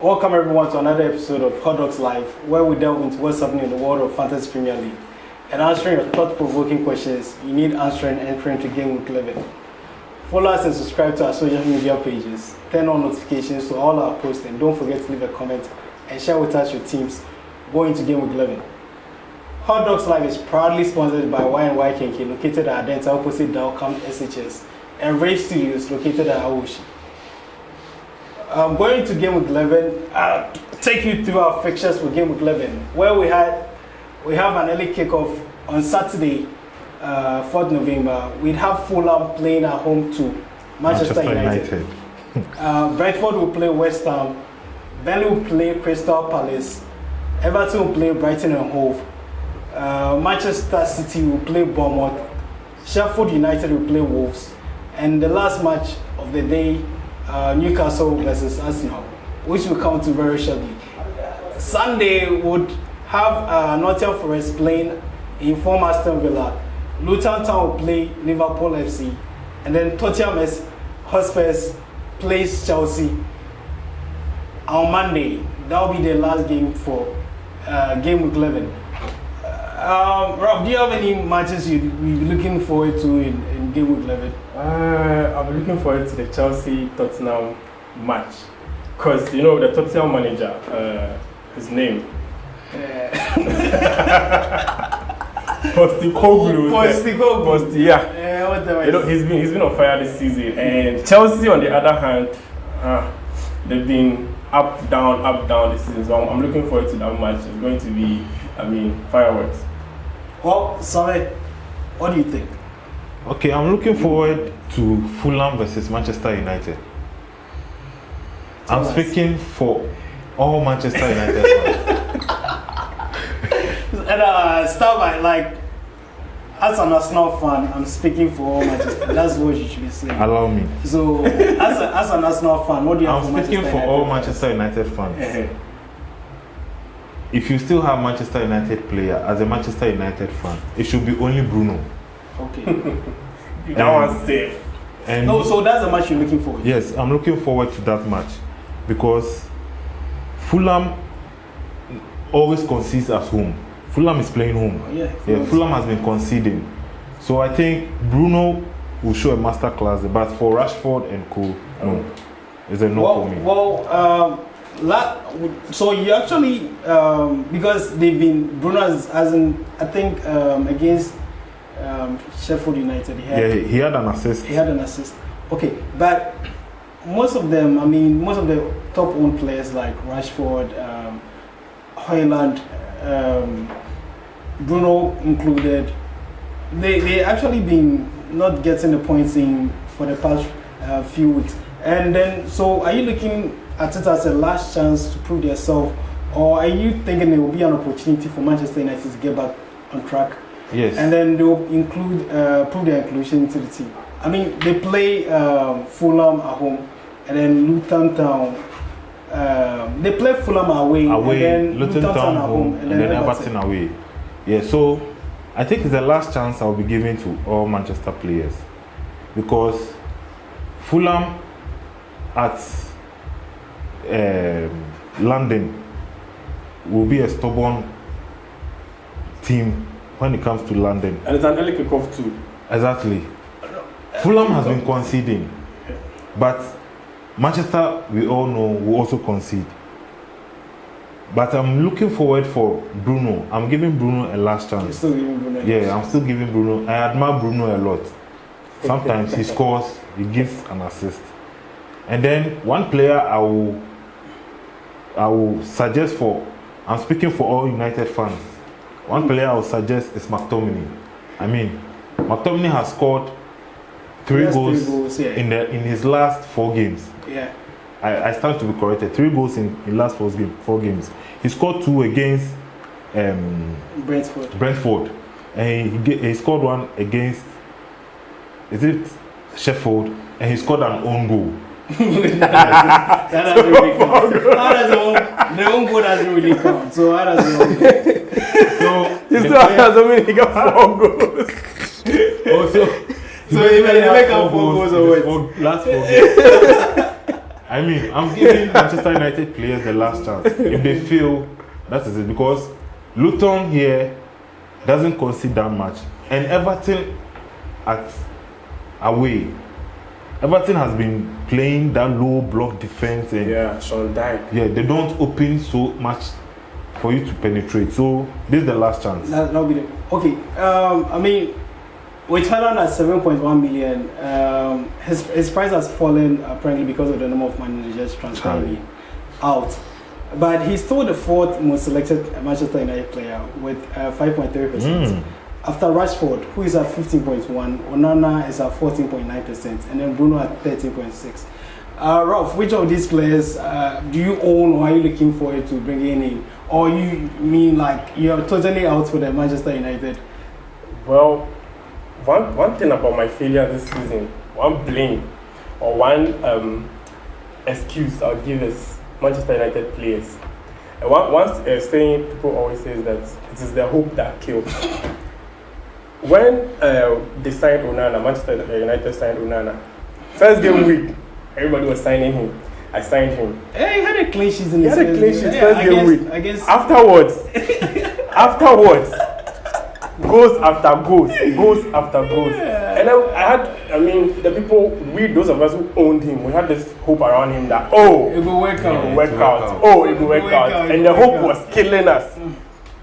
Welcome everyone to another episode of Hot Dogs Live, where we delve into what's happening in the world of Fantasy Premier League and answering your thought-provoking questions you need answering entering to Gameweek 11. Follow us and subscribe to our social media pages, turn on notifications to all our posts, and don't forget to leave a comment and share with us your teams going into Gameweek 11. Hot Dogs Live is proudly sponsored by Y&Y Kenke, located at Adenta opposite Dalcom SHS, and Rave Studios, located at Awoshi. Going to Gameweek 11, take you through our fixtures for Gameweek 11, where we have an early kickoff on Saturday, 4th November. We'd have Fulham playing at home to Manchester United. Brentford will play West Ham. Burnley will play Crystal Palace. Everton will play Brighton and Hove. Manchester City will play Bournemouth. Sheffield United will play Wolves. And the last match of the day, Newcastle versus Arsenal, which will come to very shortly. Sunday would have Nottingham Forest playing in form Aston Villa. Luton Town will play Liverpool FC, and then Tottenham Hotspurs plays Chelsea on Monday. That will be the last game for Gameweek 11. Rob, do you have any matches you'd be looking forward to in Gameweek 11? I'm looking forward to the Chelsea-Tottenham match, because you know the Tottenham manager, his name, Postecoglou. Yeah. You know he's been on fire this season, and Chelsea on the other hand, they've been up down this season. So I'm looking forward to that match. It's going to be, fireworks. Well, sorry, what do you think? Okay, I'm looking forward to Fulham versus Manchester United. I'm speaking for all Manchester United fans. And start by as an Arsenal fan, I'm speaking for all Manchester. That's what you should be saying. Allow me. So, as an Arsenal fan, what do you have for Manchester United? I'm speaking for all Manchester United fans. If you still have Manchester United player as a Manchester United fan, it should be only Bruno. Okay. That one's safe. No, so that's the match you're looking forward to? Yes, I'm looking forward to that match because Fulham always concedes at home. Fulham is playing home. Oh, yeah, Fulham has been conceding. So I think Bruno will show a masterclass, but for Rashford and co, no. It's a no for me. So you actually, because Bruno hasn't, I think, against Sheffield United. He had an assist. Okay, but most of them, most of the top owned players like Rashford, Haaland, Bruno included, they actually been not getting the points in for the past few weeks. And then, so are you looking at it as a last chance to prove themselves, or are you thinking there will be an opportunity for Manchester United to get back on track? Yes. And then they'll prove their inclusion into the team. They play Fulham at home, and then Luton Town. They play Fulham away, and then Luton Town at home, and then Everton away. Yeah, so I think it's the last chance I'll be giving to all Manchester players, because Fulham at London will be a stubborn team when it comes to London. And it's an early kickoff too. Exactly. Fulham has been conceding, but Manchester, we all know, will also concede. But I'm looking forward for Bruno. I'm giving Bruno a last chance. You're still giving Bruno? Yeah, I'm still giving Bruno. I admire Bruno a lot. Sometimes he scores, he gives an assist. And then one player I will suggest for, I'm speaking for all United fans. One player I will suggest is McTominay. McTominay has scored three goals in his last 4 games. Yeah. I stand to be corrected. 3 goals in last 4 games. He scored 2 against Brentford. And he scored 1 against Sheffield, and he scored an own goal. That doesn't really count. The own goal doesn't really count. So how does it own goal? So he still has he got 4 goals. So they make up 4 goals or what? Last 4 games. I mean, I'm giving Manchester United players the last chance. If they fail, that is it. Because Luton here doesn't concede that much. And Everton at away. Everton has been playing that low block defense. And Sean Dyche. Yeah, they don't open so much for you to penetrate. So this is the last chance. That'll be the, okay. I mean, with Haaland at 7.1 million, his price has fallen apparently because of the number of managers transferring out. But he's still the fourth most selected Manchester United player with 5.3%. After Rashford, who is at 15.1, Onana is at 14.9%, and then Bruno at 13.6. Ralph, which of these players do you own, or are you looking forward to bringing in? Or you mean like you're totally out for the Manchester United? Well, one thing about my failure this season, one blame or one excuse I'll give is Manchester United players. And one saying people always say is that it is the hope that kills. When they signed Onana, Manchester United signed Onana, first game week, everybody was signing him. I signed him. Yeah, he had a clean sheet in his first game week. I guess afterwards, goals after goals. Yeah. And the people, those of us who owned him, we had this hope around him that, it will work out. It will work out. And the hope was killing us.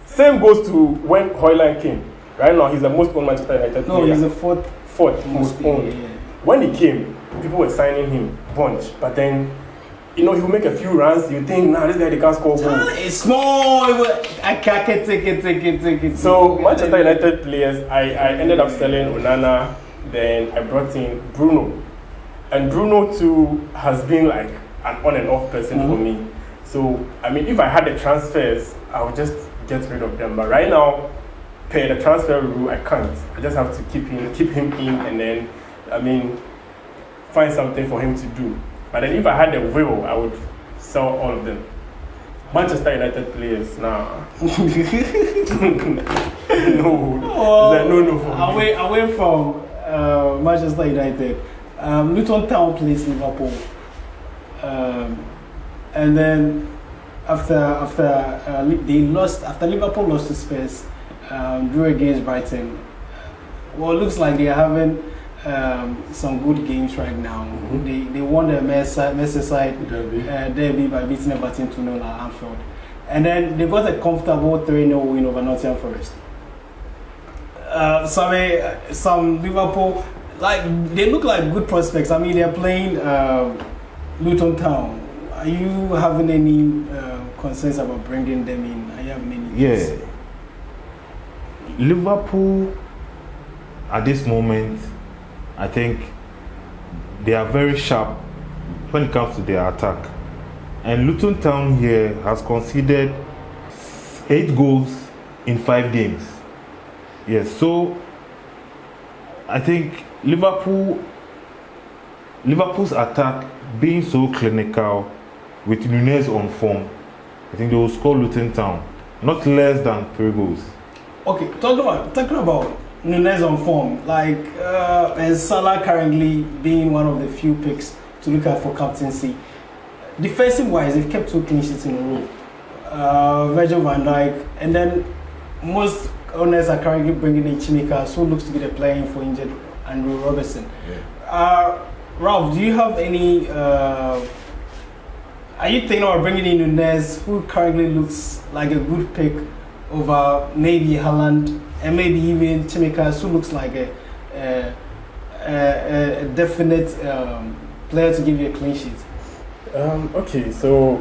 Same goes to when Haaland came. Right now, he's the most owned Manchester United player. No, he's the fourth most owned. Yeah. When he came, people were signing him bunch, but then he'll make a few runs. You think, this guy they can't score goals. It's small. I can't take it. So Manchester United players, I ended up selling Onana. Then I brought in Bruno, and Bruno too has been like an on and off person for me. So I mean, if I had the transfers, I would just get rid of them. But right now, per the transfer rule, I can't. I just have to keep him in, and then find something for him to do. But then if I had the will, I would sell all of them. Manchester United players, nah. No for me. Away from Manchester United, Luton Town plays Liverpool, and then after Liverpool lost to Spurs, drew against Brighton. Well, it looks like they are having some good games right now. They won the Merseyside derby by beating Everton 2-0 at Anfield. And then they got a comfortable 3-0 win over Nottingham Forest. Some Liverpool, they look like good prospects. I mean, they're playing Luton Town. Are you having any concerns about bringing them in? Are you having any? Yeah. Liverpool, at this moment, I think they are very sharp when it comes to their attack. And Luton Town here has conceded 8 goals in 5 games. Yes, so I think Liverpool's attack being so clinical with Nunez on form, I think they will score Luton Town not less than 3 goals. Okay, talking about Nunez on form, and Salah currently being one of the few picks to look at for captaincy. Defensive-wise, they've kept 2 clean sheets in a row. Virgil van Dijk, and then most owners are currently bringing in Chimikas, who looks to be the player for injured Andrew Robertson. Yeah. Ralph, do you have any? Are you thinking about bringing in Nunez, who currently looks like a good pick over maybe Haaland and maybe even Chimikas, who looks like a definite player to give you a clean sheet? Okay, so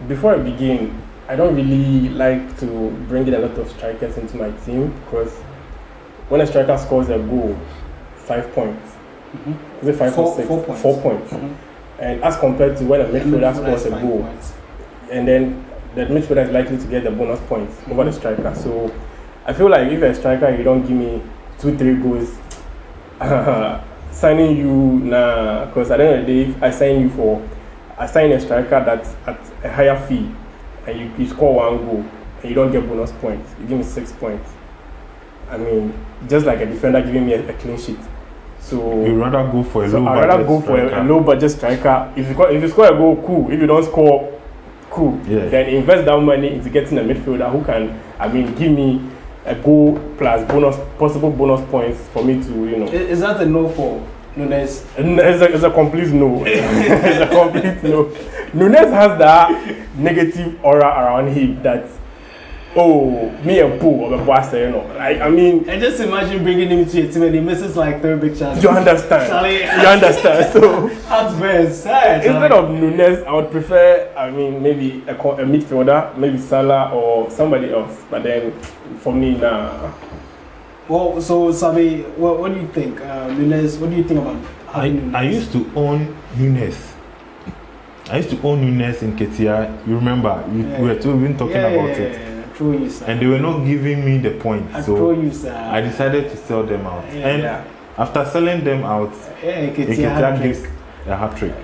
before I begin, I don't really like to bring in a lot of strikers into my team because when a striker scores a goal, 5 points. Is it 5 or 6? 4 points. 4 points. And as compared to when a midfielder scores a goal, and then the midfielder is likely to get the bonus points over the striker. So I feel like if a striker, you don't give me 2-3 goals, signing you, nah, because at the end of the day, if I sign a striker that's at a higher fee, and you score 1 goal, and you don't get bonus points, you give me 6 points. I mean, just like a defender giving me a clean sheet. So you rather go for a so low I'd budget rather go for a low budget striker. If you score a goal, cool. If you don't score, cool. Yeah. Then invest that money into getting a midfielder who can, give me a goal plus possible bonus points for me to, Is that a no for Nunez? It's a complete no. It's a complete no. Nunez has that negative aura around him that, me and Pooh or boss, And just imagine bringing him to a team and he misses like 3 big chances. You understand? Charlie. You understand? So That's best. instead of Nunez, I would prefer, maybe a midfielder, maybe Salah or somebody else. But then, for me, nah. Well, so Sabi, what do you think? Nunez, what do you think about Nunez? I used to own Nunez. I used to own Nunez in Ketia. You remember? We were even talking about it. True, you, sir. And they were not giving me the points. So you, sir. I decided to sell them out. After selling them out, Ketia gives a hat-trick.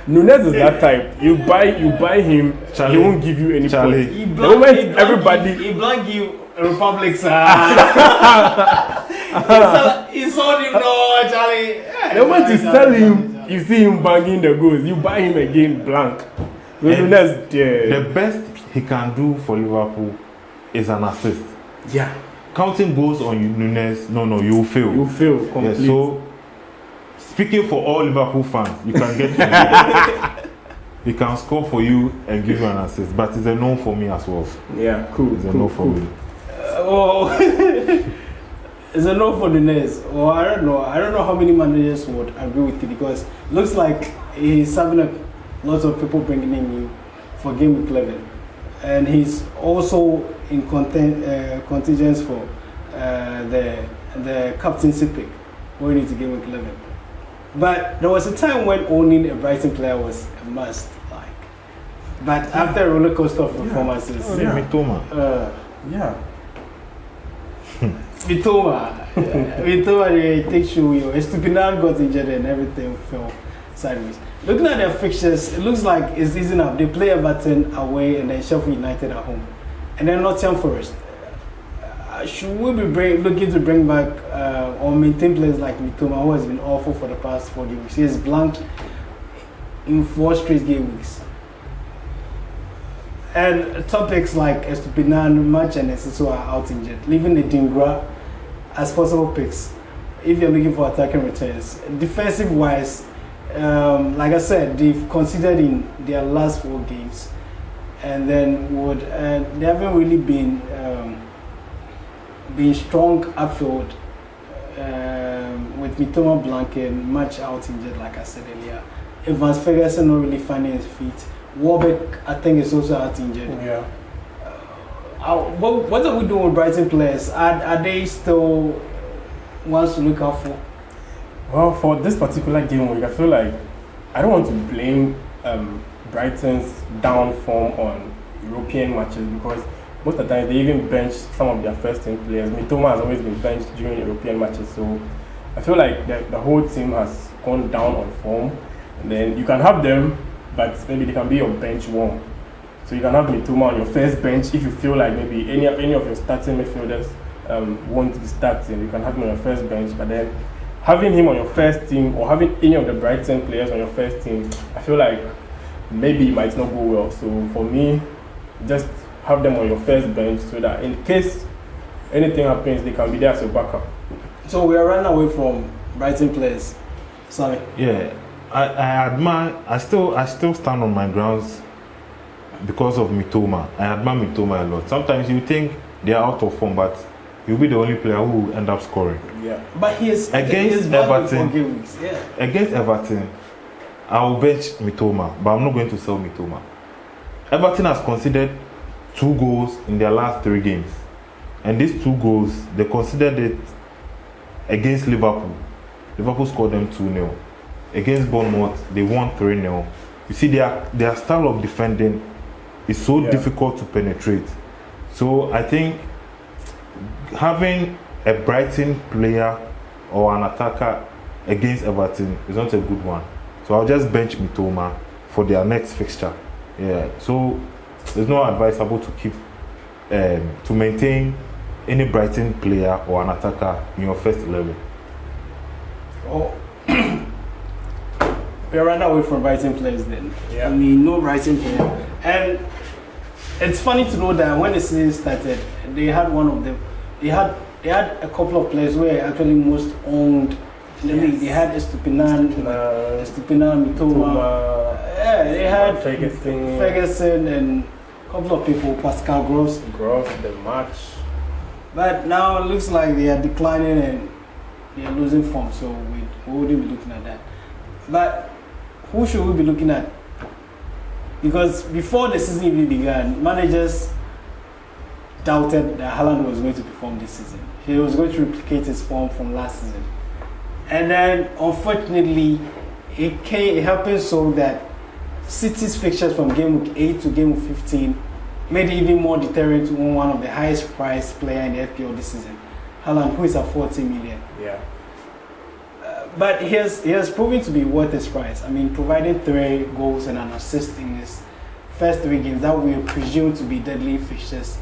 Nunez is that type. You buy him, Charlie, he won't give you any points. He blank you Republic, sir. He sold him, no, Charlie. The moment you sell him, you see him banging the goals. You buy him again blank. Nunez, the best he can do for Liverpool is an assist. Yeah. Counting goals on Nunez, no, you will fail. You fail completely. So, speaking for all Liverpool fans, you can get him. He can score for you and give you an assist, but it's a no for me as well. Yeah, cool. It's a no for me. It's a no for Nunez. Well, I don't know. I don't know how many managers would agree with you because it looks like he's having lots of people bringing him in for Game Week 11, and he's also in contingents for the captaincy pick going into Game Week 11. But there was a time when owning a Brighton player was a must. But after a roller coaster of performances, Mitoma. Mitoma takes you. Estupinan got injured and everything fell sideways. Looking at their fixtures, it looks like it's easy enough. They play Everton away and then Sheffield United at home, and then Nottingham Forest. Should we be looking to bring back or maintain players like Mitoma, who has been awful for the past 4 games? He has blanked in 4 straight game weeks. And topics like Estupinan, Match and Esiso are out injured, leaving the Dingra as possible picks if you're looking for attacking returns. Defensive wise, like I said, they've considered in their last 4 games, and then they haven't really been strong upfield with Mitoma blanking, Match out injured, like I said earlier. Evans Ferguson not really finding his feet. Warbeck, I think, is also out injured. Yeah. What are we doing with Brighton players? Are they still ones to look out for? Well, for this particular game week, I feel like I don't want to blame Brighton's down form on European matches because most of the time they even bench some of their first team players. Mitoma has always been benched during European matches, so I feel like the whole team has gone down on form. And then you can have them, but maybe they can be your bench warm. So you can have Mitoma on your first bench if you feel like maybe any of your starting midfielders won't be starting. You can have him on your first bench, but then having him on your first team or having any of the Brighton players on your first team, I feel like maybe it might not go well. So for me, just have them on your first bench so that in case anything happens, they can be there as a backup. So we are running away from Brighton players. Sorry. Yeah. I still stand on my grounds because of Mitoma. I admire Mitoma a lot. Sometimes you think they are out of form, but he'll be the only player who will end up scoring. Yeah. But he is against Everton. Yeah. Against Everton, I will bench Mitoma, but I'm not going to sell Mitoma. Everton has conceded 2 goals in their last 3 games, and these 2 goals they considered it against Liverpool. Liverpool scored them 2-0. Against Bournemouth, they won 3-0. You see, their style of defending is so difficult to penetrate. So I think having a Brighton player or an attacker against Everton is not a good one. So I'll just bench Mitoma for their next fixture. Yeah. So it's not advisable to keep to maintain any Brighton player or an attacker in your first 11? Oh, we're right away from Brighton players then. Yeah. I mean, no Brighton player. And it's funny to know that when the season started, they had one of them. They had a couple of players who were actually most owned in the league. They had Estupinan, Mitoma. Yeah, they had Ferguson and a couple of people, Pascal Gross, the match. But now it looks like they are declining and they are losing form, so we wouldn't be looking at that. But who should we be looking at? Because before the season even began, managers doubted that Haaland was going to perform this season. He was going to replicate his form from last season. And then, unfortunately, it happened so that City's fixtures from game week 8 to game week 15 made it even more deterrent to own one of the highest priced player in the FPL this season, Haaland, who is at 40 million. Yeah. But he has proven to be worth his price. I mean, providing 3 goals and an assist in his first 3 games that we presume to be deadly fixtures,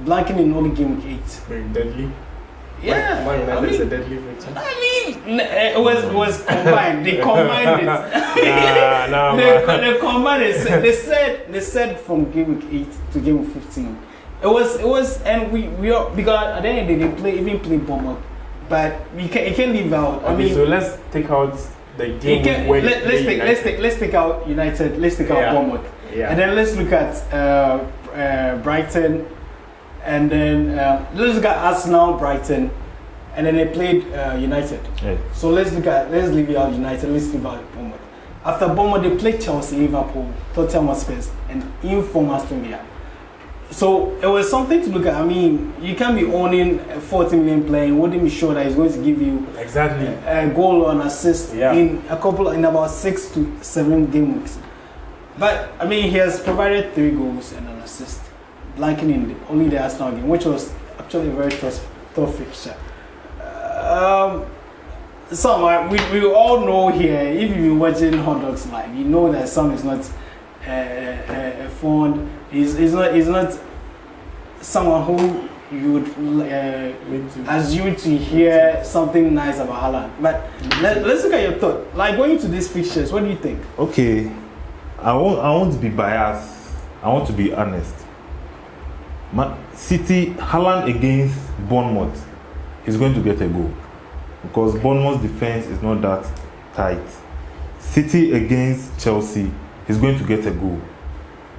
blanking in only game week 8. Very deadly. Yeah, Man United is a deadly fixture. I mean, it was combined. They combined it. Nah, they combined it. They said from game week 8 to game week 15. It was, and we are, because at the end of the day they play Bournemouth, but you can't leave out. Okay, I mean, so let's take out the game. Let's take out United. Let's take out Bournemouth. Yeah. And then let's look at Brighton. And then let's look at Arsenal, Brighton, and then they played United. Yeah. So let's leave out United, let's leave out Bournemouth. After Bournemouth, they played Chelsea, Liverpool, Tottenham Hotspur, and inform Aston Villa. So it was something to look at. I mean, you can't be owning a 40 million player and wouldn't be sure that he's going to give you exactly a goal or an assist in about 6 to 7 game weeks. But I mean, he has provided 3 goals and an assist, blanking in only the Arsenal game, which was actually a very tough fixture. We all know here, if you've been watching Hot Dogs Live, you know that Sam is not a fond. He's not someone who you would assume to hear something nice about Haaland. But let's look at your thought. Like, going into these fixtures, what do you think? Okay, I won't be biased. I want to be honest. City, Haaland against Bournemouth, he's going to get a goal because Bournemouth's defense is not that tight. City against Chelsea, he's going to get a goal.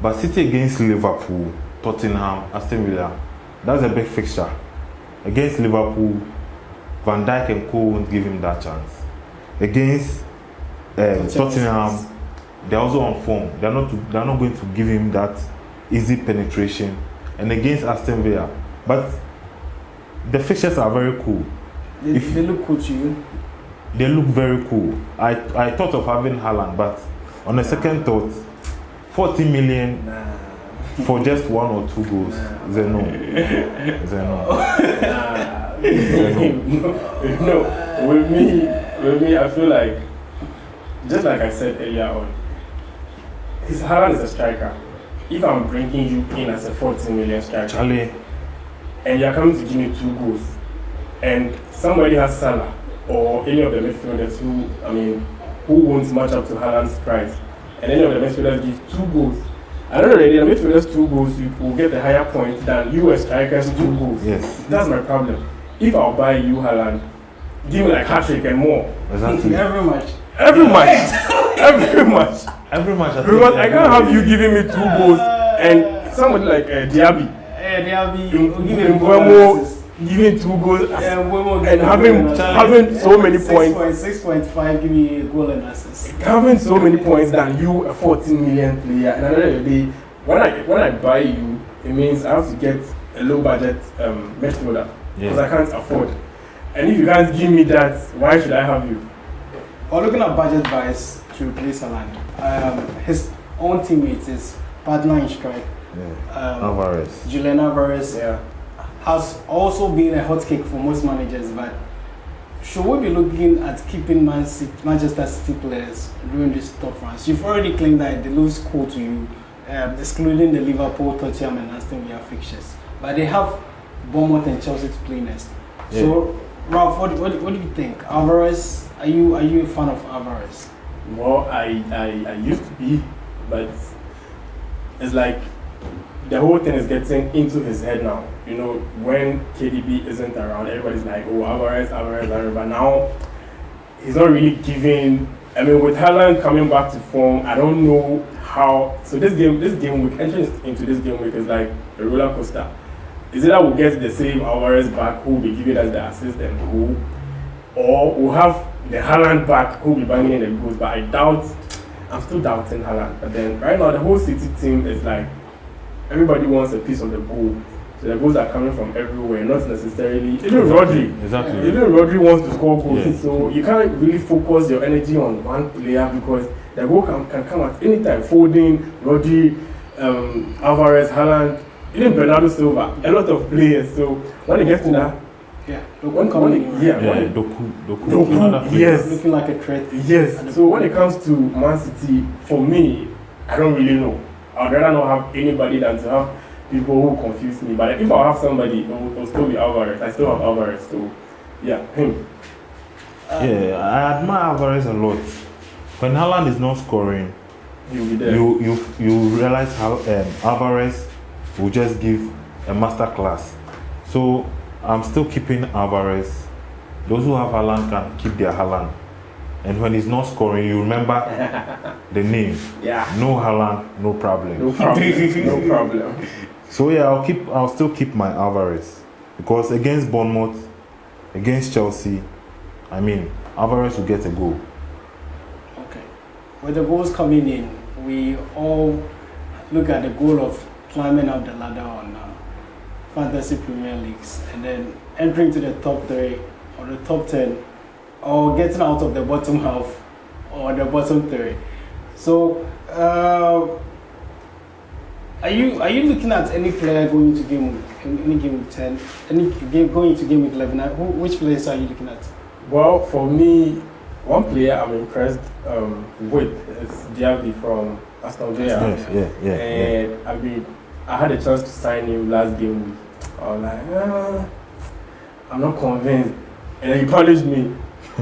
But City against Liverpool, Tottenham, Aston Villa, that's a big fixture. Against Liverpool, Van Dijk and Co won't give him that chance. Against Tottenham, they're also on form. They're not going to give him that easy penetration. And against Aston Villa, but the fixtures are very cool. They look cool to you? They look very cool. I thought of having Haaland, but on a second thought, 40 million for just 1 or 2 goals. Zeno. No, with me, I feel like, just like I said earlier on, Haaland is a striker. If I'm bringing you in as a 40 million striker, Charlie, and you're coming to give me 2 goals, and somebody has Salah or any of the midfielders who won't match up to Haaland's price, and any of the midfielders give 2 goals, I don't know already, the midfielders 2 goals, you will get a higher point than you as strikers 2 goals. Yes. That's my problem. If I'll buy you Haaland, give me like hat-trick and more. Exactly. Every match. Because I can't have you giving me 2 goals and somebody like Diaby giving 2 goals and having so many points. 6.5 give me a goal and assist. Having so many points than you, a 14 million player. And at the end of the day, when I buy you, it means I have to get a low budget midfielder because I can't afford. And if you can't give me that, why should I have you? Or looking at budget buys to replace Haaland, his own teammates, his partner in strike, Julian Alvarez, has also been a hot cake for most managers. But should we be looking at keeping Manchester City players during this tough runs? You've already claimed that they lose cool to you, excluding the Liverpool, Tottenham, and Aston Villa fixtures. But they have Bournemouth and Chelsea to play next. Yeah. So, Ralph, what do you think? Alvarez, are you a fan of Alvarez? Well, I used to be, but it's like the whole thing is getting into his head now. You know, when KDB isn't around, everybody's like, oh, Alvarez. But now, he's not really giving. I mean, with Haaland coming back to form, I don't know how. So this game week, entering into this game week is like a roller coaster. Is it that we'll get the same Alvarez back who will be giving us the assist and goal, or we'll have the Haaland back who will be banging in the goals? But I'm still doubting Haaland. But then right now the whole City team is like everybody wants a piece of the goal. So the goals are coming from everywhere, not necessarily. Even Rodri. Exactly. Even Rodri wants to score goals. Yes. So you can't really focus your energy on one player because the goal can come at any time. Foden, Rodri, Alvarez, Haaland, even Bernardo Silva, a lot of players. So when it gets to that, Doku, yes, looking like a threat. Yes. So when it comes to Man City, for me, I don't really know. I'd rather not have anybody than to have people who confuse me. But if I have somebody, it'll still be Alvarez. I still have Alvarez. So yeah, him. Yeah, I admire Alvarez a lot. When Haaland is not scoring, He'll be there. you realize how Alvarez will just give a master class. So I'm still keeping Alvarez. Those who have Haaland can keep their Haaland. And when he's not scoring, you remember the name. Yeah. No Haaland, no problem. No problem. No problem. So yeah, I'll still keep my Alvarez because against Bournemouth, against Chelsea, I mean Alvarez will get a goal. Okay. With the goals coming in, we all look at the goal of climbing up the ladder on Fantasy Premier Leagues and then entering to the top 3 or the top 10 or getting out of the bottom half or the bottom 3. So, are you looking at any player going to game week 10, going to game week 11? Which players are you looking at? Well, for me, one player I'm impressed with is Diaby from Aston Villa. Yeah. And I mean, I had a chance to sign him last game week. I was like, I'm not convinced. And then he punished me.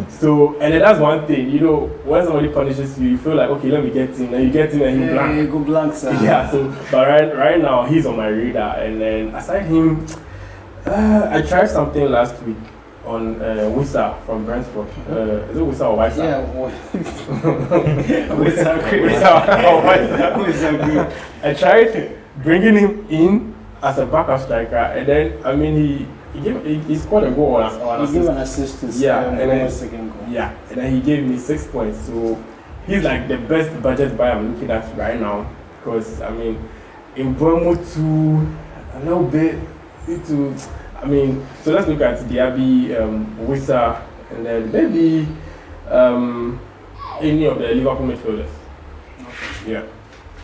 So, and then that's one thing, you know, when somebody punishes you, you feel like, okay, let me get him. Then you get him and you blank. You go blank, sir. Yeah, so, but right now, he's on my radar. And then aside him, I tried something last week on Wissa from Brentford. Is it Wissa or Wissa? Yeah, Wissa. I tried bringing him in as a backup striker, and then, I mean, he scored a goal on He gave an assist to and then second goal. Yeah, and then he gave me 6 points. So he's like the best budget buy I'm looking at right now. Because I mean, in Bournemouth too, a little bit into. I mean, so let's look at Diaby, Wissa, and then maybe any of the Liverpool midfielders. Okay. Yeah.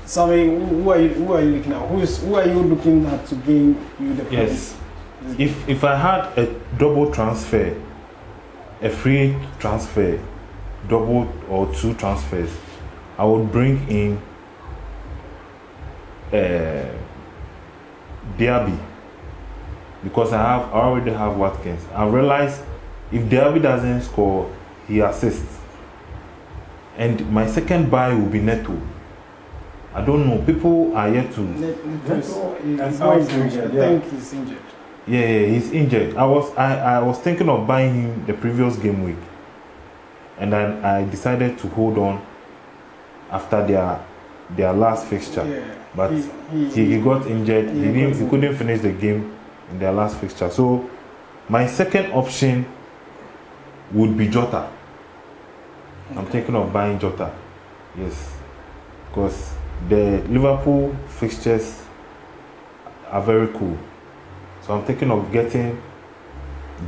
So I mean, who are you looking at? Who are you looking at to gain you the points? Yes. If I had a double transfer, a free transfer, double or 2 transfers, I would bring in Diaby because I already have Watkins. I realize if Diaby doesn't score, he assists. And my second buy will be Neto. I don't know. People are yet to. I think he's injured. Yeah, he's injured. I was thinking of buying him the previous game week, and then I decided to hold on after their last fixture. Yeah, but he got injured. He couldn't finish the game in their last fixture. So my second option would be Jota. Okay. I'm thinking of buying Jota. Yes, because the Liverpool fixtures are very cool. So I'm thinking of getting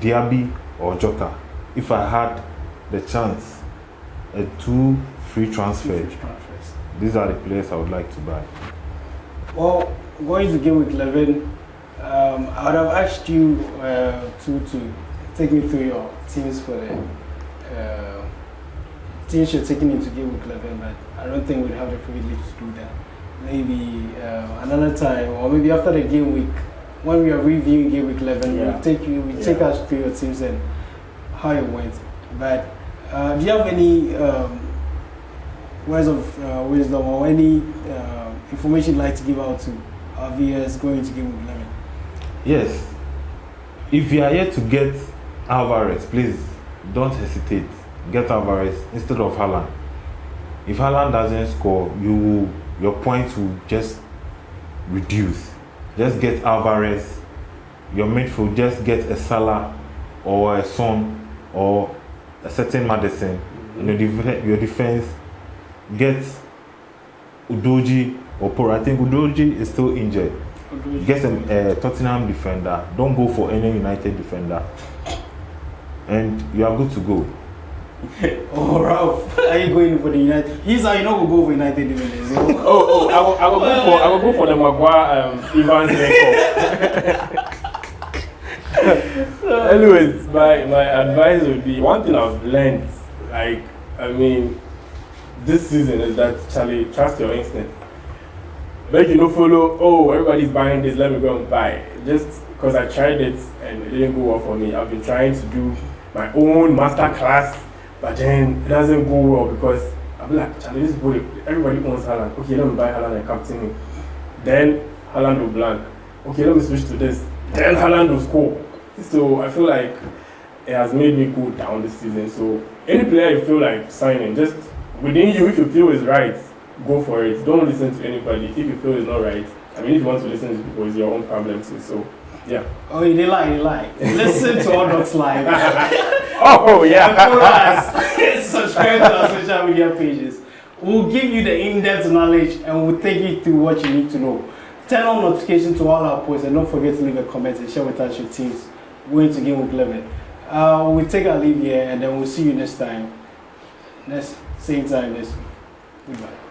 Diaby or Jota. If I had the chance, a 2 free transfers. These are the players I would like to buy. Well, going to game week 11, I would have asked you to take me through your teams for the teams you're taking into game week 11, but I don't think we'd have the privilege to do that. Maybe another time, or maybe after the game week, when we are reviewing Game Week 11, Yeah. we take us through your teams and how it went. But do you have any words of wisdom or any information you'd like to give out to our viewers going into Game Week 11? Yes. If you are here to get Alvarez, please don't hesitate. Get Alvarez instead of Haaland. If Haaland doesn't score, your points will just reduce. Just get Alvarez. Your midfield, just get a Salah or a Son or a certain Madison. And your defense, get Udoji or Por. I think Udoji is still injured. Get a Tottenham defender. Don't go for any United defender. And you are good to go. Oh, Ralph, are you going for the United? He's how you know we'll go for United defenders. I will go for the Maguire Evans record. Anyways, my advice would be, one thing I've learned, this season is that, Charlie, trust your instinct. Make you don't follow, everybody's buying this, let me go and buy. Just because I tried it and it didn't go well for me. I've been trying to do my own master class, but then it doesn't go well because I'm like, Charlie, this boy, everybody owns Haaland. Okay, let me buy Haaland and captain him. Then Haaland will blank. Okay, let me switch to this. Then Haaland will score. So I feel like it has made me go down this season. So any player you feel like signing, just within you, if you feel is right, go for it. Don't listen to anybody. If you feel it's not right, if you want to listen to people, it's your own problem too. So yeah. Oh, they lie. Listen to All Dogs Live. Oh yeah. Follow us. Subscribe to our social media pages. We'll give you the in-depth knowledge and we'll take you through what you need to know. Turn on notifications to all our posts and don't forget to leave a comment and share with us your teams going to Game Week 11. We'll take our leave here and then we'll see you next time. Same time next week. Goodbye.